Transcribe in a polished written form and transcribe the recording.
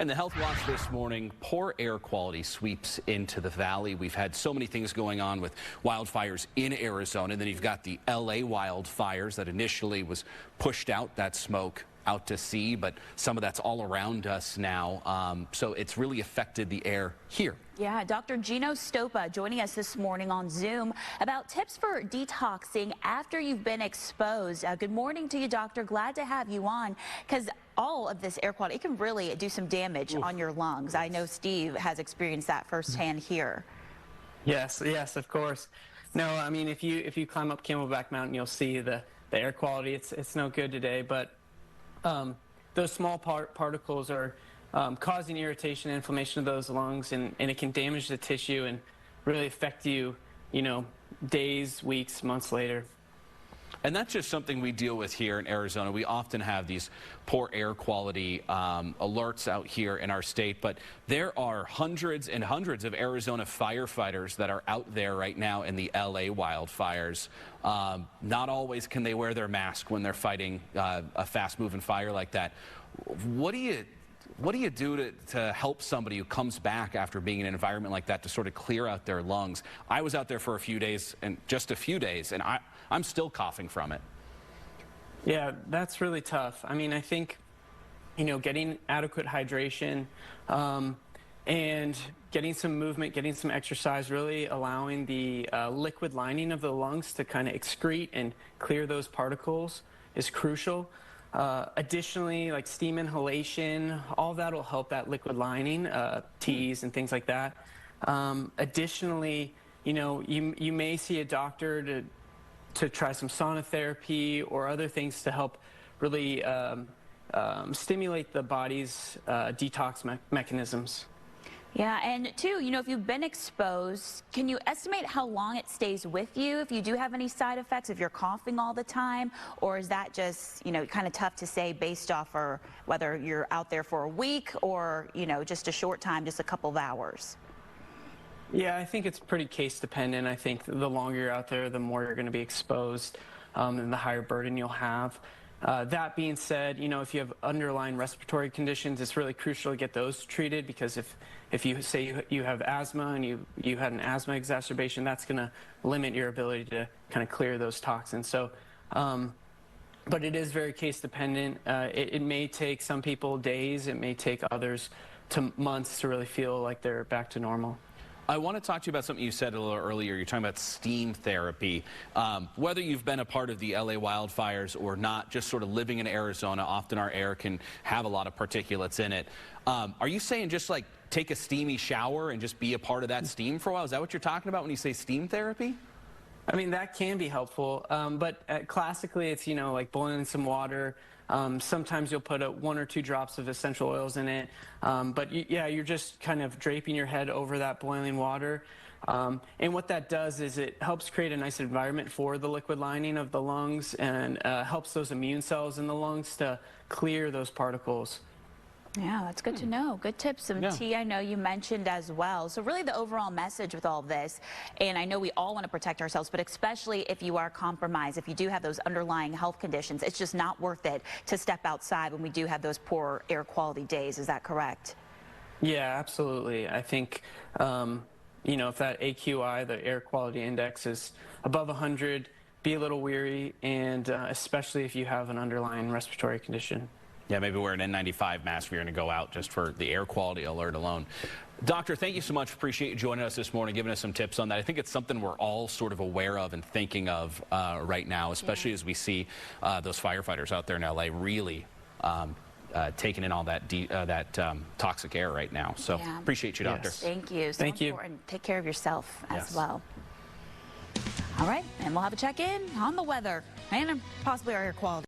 And the Health Watch this morning, poor air quality sweeps into the valley. We've had so many things going on with wildfires in Arizona. And then you've got the LA wildfires that initially was pushed out, that smoke out to sea, but some of that's all around us now. So it's really affected the air here. Yeah, Dr. Gino Stoppa joining us this morning on Zoom about tips for detoxing after you've been exposed. Good morning to you, doctor. Glad to have you on, because all of this air quality, it can really do some damage on your lungs. I know Steve has experienced that firsthand here. Yes, of course. No, I mean, if you climb up Camelback Mountain, you'll see the air quality. It's no good today, but those small particles are causing irritation and inflammation of those lungs, and it can damage the tissue and really affect you, days, weeks, months later. And that's just something we deal with here in Arizona. We often have these poor air quality alerts out here in our state, but there are hundreds and hundreds of Arizona firefighters that are out there right now in the LA wildfires. Not always can they wear their mask when they're fighting a fast-moving fire like that. What do you do to help somebody who comes back after being in an environment like that to sort of clear out their lungs? I was out there for a few days, and I'm still coughing from it. Yeah, that's really tough. I mean, I think, getting adequate hydration and getting some movement, getting some exercise, really allowing the liquid lining of the lungs to kind of excrete and clear those particles is crucial. Additionally, like steam inhalation, all that will help that liquid lining, teas and things like that. Additionally, you may see a doctor to try some sauna therapy or other things to help really stimulate the body's detox mechanisms. Yeah, and too, if you've been exposed, can you estimate how long it stays with you if you do have any side effects, if you're coughing all the time, or is that just, kind of tough to say based off or whether you're out there for a week or, just a short time, just a couple of hours? Yeah, I think it's pretty case dependent. I think the longer you're out there, the more you're going to be exposed, and the higher burden you'll have. That being said, if you have underlying respiratory conditions, it's really crucial to get those treated, because if you say you have asthma and you had an asthma exacerbation, that's going to limit your ability to kind of clear those toxins. So, but it is very case dependent. It may take some people days, it may take others to months to really feel like they're back to normal. I want to talk to you about something you said a little earlier. You're talking about steam therapy. Whether you've been a part of the LA wildfires or not, just sort of living in Arizona, often our air can have a lot of particulates in it. Are you saying just like take a steamy shower and just be a part of that steam for a while? Is that what you're talking about when you say steam therapy? I mean, that can be helpful, but classically it's, like boiling some water. Sometimes you'll put 1 or 2 drops of essential oils in it, but you're just kind of draping your head over that boiling water. And what that does is it helps create a nice environment for the liquid lining of the lungs, and helps those immune cells in the lungs to clear those particles. Yeah, that's good to know. Good tips. Some tea I know you mentioned as well. So really the overall message with all this, and I know we all want to protect ourselves, but especially if you are compromised, if you do have those underlying health conditions, it's just not worth it to step outside when we do have those poor air quality days. Is that correct? Yeah, absolutely. I think, if that AQI, the air quality index, is above 100, be a little weary, and especially if you have an underlying respiratory condition. Yeah, maybe wear an N95 mask if you're going to go out, just for the air quality alert alone. Doctor, thank you so much. Appreciate you joining us this morning, giving us some tips on that. I think it's something we're all sort of aware of and thinking of right now, especially as we see those firefighters out there in LA really taking in all that toxic air right now. So appreciate you, doctor. Yes. Thank you. So Thank you. Important. Take care of yourself as well. All right, and we'll have a check-in on the weather and possibly our air quality.